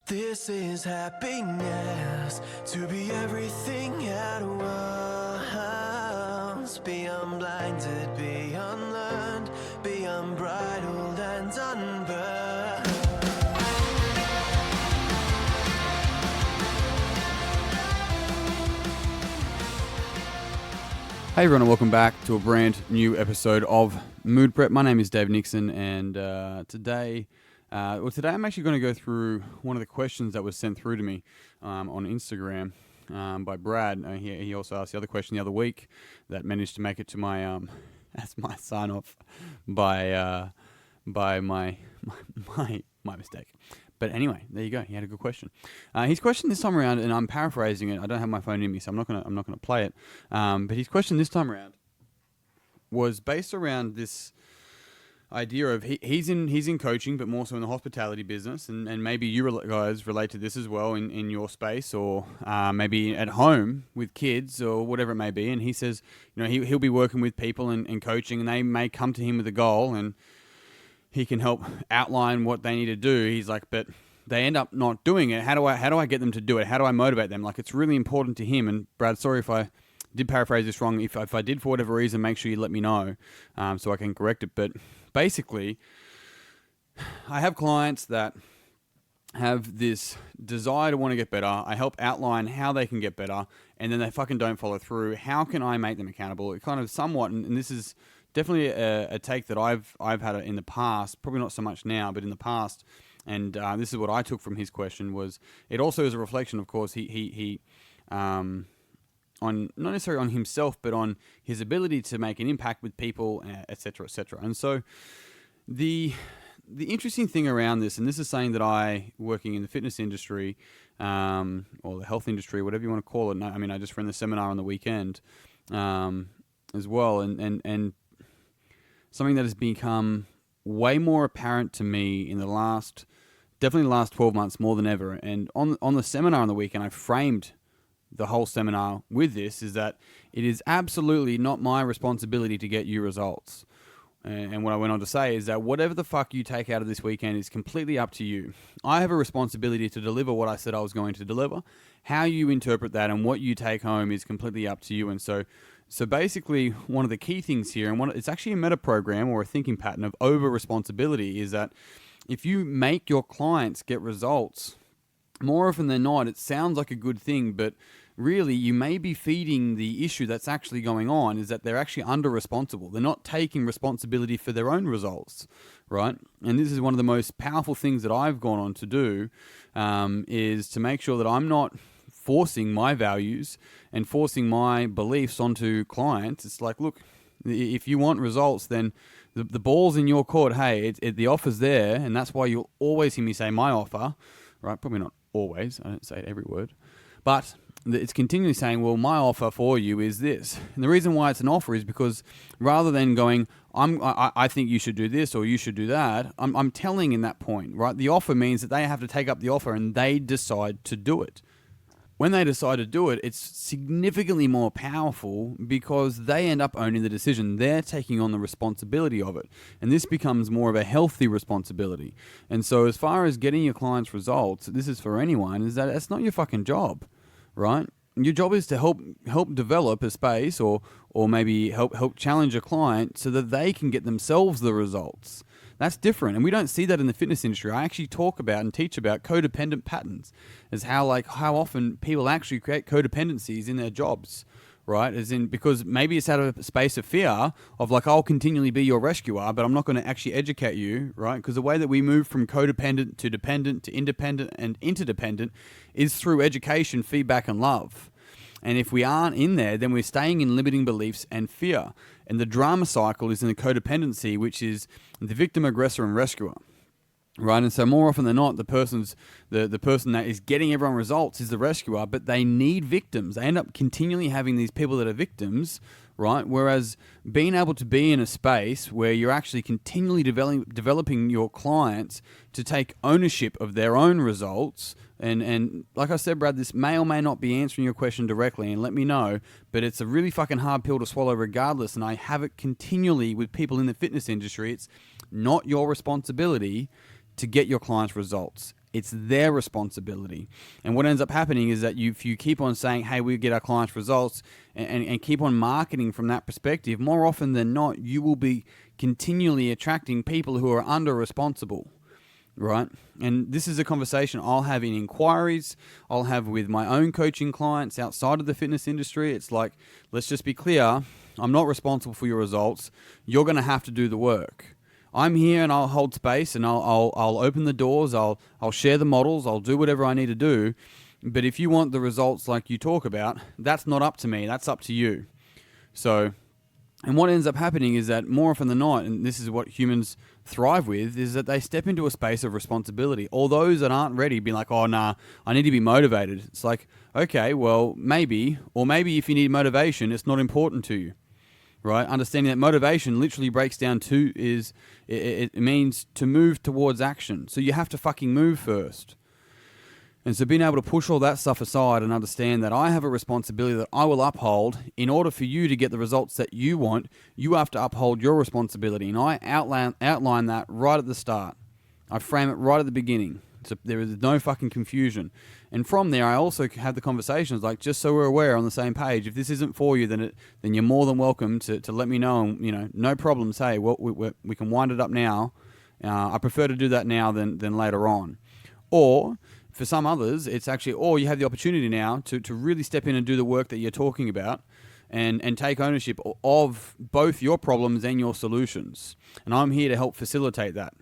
This is happiness, to be everything at once. Be unblinded, be unlearned, be unbridled and unburned. Hey everyone, and welcome back to a brand new episode of Mood Prep. My name is Dave Nixon, and today I'm actually going to go through one of the questions that was sent through to me on Instagram by Brad. He also asked the other question the other week that managed to make it to my as my sign off by my mistake. But anyway, there you go. He had a good question. His question this time around, and I'm paraphrasing it. I don't have my phone in me, so I'm not gonna play it. But his question this time around was based around this idea of he's in coaching, but more so in the hospitality business, and maybe you guys relate to this as well in your space, or maybe at home with kids or whatever it may be. And he says, he'll be working with people and coaching, and they may come to him with a goal, and he can help outline what they need to do. He's like, but they end up not doing it. How do I get them to do it? How do I motivate them? Like, it's really important to him. And Brad, sorry if I did paraphrase this wrong. If I did for whatever reason, make sure you let me know so I can correct it. But basically, I have clients that have this desire to want to get better. I help outline how they can get better, and then they fucking don't follow through. How can I make them accountable? It kind of somewhat, and this is definitely a take that I've had in the past, probably not so much now, but in the past. And this is what I took from his question was, it also is a reflection, of course, he on not necessarily on himself, but on his ability to make an impact with people, et cetera, et cetera. And so the interesting thing around this, and this is saying that I, working in the fitness industry, or the health industry, whatever you want to call it, I just ran the seminar on the weekend as well, and something that has become way more apparent to me in definitely the last 12 months more than ever. And on the seminar on the weekend, I framed the whole seminar with this, is that it is absolutely not my responsibility to get you results. And what I went on to say is that whatever the fuck you take out of this weekend is completely up to you. I have a responsibility to deliver what I said I was going to deliver. How you interpret that and what you take home is completely up to you. And so basically, one of the key things here, and it's actually a meta program or a thinking pattern of over-responsibility, is that if you make your clients get results, more often than not, it sounds like a good thing, but really you may be feeding the issue that's actually going on, is that they're actually under-responsible. They're not taking responsibility for their own results, right? And this is one of the most powerful things that I've gone on to do, is to make sure that I'm not forcing my values and forcing my beliefs onto clients. It's like, look, if you want results, then the ball's in your court. Hey, the offer's there, and that's why you'll always hear me say my offer, right? Probably not always. I don't say it every word. But it's continually saying, well, my offer for you is this. And the reason why it's an offer is because rather than going, I think you should do this or you should do that, I'm telling in that point, right? The offer means that they have to take up the offer and they decide to do it. When they decide to do it, it's significantly more powerful because they end up owning the decision. They're taking on the responsibility of it. And this becomes more of a healthy responsibility. And so as far as getting your clients results, this is for anyone, is that it's not your fucking job, right? Your job is to help develop a space or maybe help challenge a client so that they can get themselves the results. That's different, and we don't see that in the fitness industry. I actually talk about and teach about codependent patterns, as how often people actually create codependencies in their jobs, right? As in, because maybe it's out of a space of fear of like, I'll continually be your rescuer, but I'm not going to actually educate you, right? Because the way that we move from codependent to dependent to independent and interdependent is through education, feedback, and love. And if we aren't in there, then we're staying in limiting beliefs and fear. And the drama cycle is in the codependency, which is the victim, aggressor, and rescuer, right? And so more often than not, the person that is getting everyone results is the rescuer, but they need victims. They end up continually having these people that are victims, right? Whereas being able to be in a space where you're actually continually developing your clients to take ownership of their own results. And like I said, Brad, this may or may not be answering your question directly, and let me know, but it's a really fucking hard pill to swallow regardless, and I have it continually with people in the fitness industry. It's not your responsibility to get your clients results. It's their responsibility. And what ends up happening is that if you keep on saying, hey, we get our clients results, and keep on marketing from that perspective, more often than not, you will be continually attracting people who are under-responsible, right? And this is a conversation I'll have in inquiries, I'll have with my own coaching clients outside of the fitness industry. It's like, let's just be clear, I'm not responsible for your results. You're going to have to do the work. I'm here and I'll hold space and I'll open the doors, I'll share the models, I'll do whatever I need to do. But if you want the results like you talk about, that's not up to me, that's up to you. So, and what ends up happening is that more often than not, and this is what humans thrive with, is that they step into a space of responsibility. All those that aren't ready be like, oh nah, I need to be motivated. It's like, okay, well maybe, or maybe if you need motivation, it's not important to you. Right? Understanding that motivation literally breaks down to it means to move towards action. So you have to fucking move first. And so being able to push all that stuff aside and understand that I have a responsibility that I will uphold in order for you to get the results that you want, you have to uphold your responsibility. And I outline that right at the start. I frame it right at the beginning. So there is no fucking confusion. And from there, I also have the conversations like, just so we're aware on the same page, if this isn't for you, then you're more than welcome to let me know. And, no problems. Hey, we can wind it up now. I prefer to do that now than later on. Or for some others, it's actually, you have the opportunity now to really step in and do the work that you're talking about and take ownership of both your problems and your solutions. And I'm here to help facilitate that.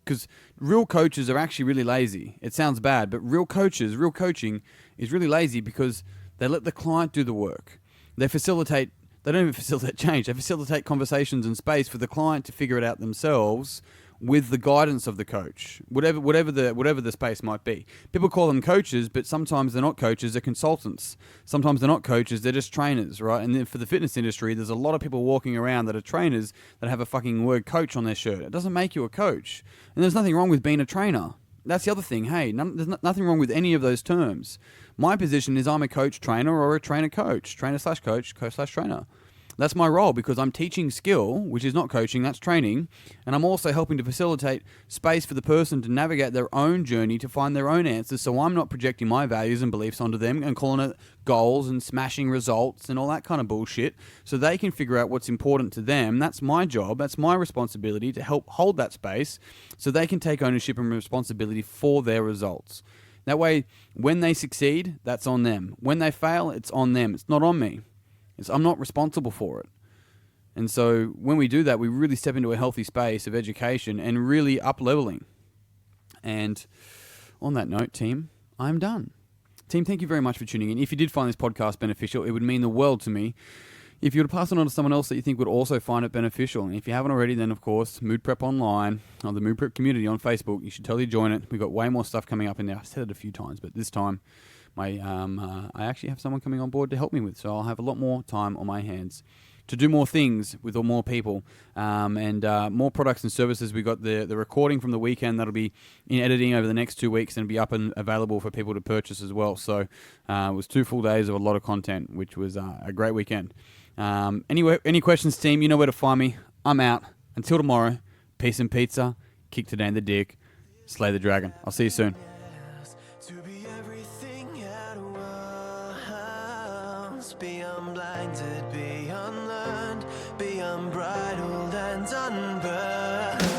Because real coaches are actually really lazy. It sounds bad, but real coaching is really lazy because they let the client do the work. They don't even facilitate change. They facilitate conversations and space for the client to figure it out themselves with the guidance of the coach, whatever the space might be. People call them coaches, but sometimes they're not coaches, they're consultants. Sometimes they're not coaches, they're just trainers, right? And then for the fitness industry, there's a lot of people walking around that are trainers that have a fucking word coach on their shirt. It doesn't make you a coach. And there's nothing wrong with being a trainer. That's the other thing. Hey, there's nothing wrong with any of those terms. My position is I'm a coach trainer or a trainer coach, trainer/coach, coach/trainer. That's my role because I'm teaching skill, which is not coaching, that's training. And I'm also helping to facilitate space for the person to navigate their own journey to find their own answers. So I'm not projecting my values and beliefs onto them and calling it goals and smashing results and all that kind of bullshit. So they can figure out what's important to them. That's my job. That's my responsibility to help hold that space so they can take ownership and responsibility for their results. That way, when they succeed, that's on them. When they fail, it's on them. It's not on me. I'm not responsible for it. And so when we do that, we really step into a healthy space of education and really up-leveling. And on that note, team, I'm done. Team, thank you very much for tuning in. If you did find this podcast beneficial, it would mean the world to me if you were to pass it on to someone else that you think would also find it beneficial. And if you haven't already, then of course, Mood Prep Online, or the Mood Prep community on Facebook, you should totally join it. We've got way more stuff coming up in there. I've said it a few times, but this time, I actually have someone coming on board to help me with, so I'll have a lot more time on my hands to do more things with more people and more products and services. We got the recording from the weekend that'll be in editing over the next 2 weeks and be up and available for people to purchase as well. So it was 2 full days of a lot of content, which was a great weekend. Anyway, any questions, team? You know where to find me. I'm out. Until tomorrow, peace and pizza. Kick today in the dick. Slay the dragon. I'll see you soon. To be everything at once, be unblinded, be unlearned, be unbridled and unburned.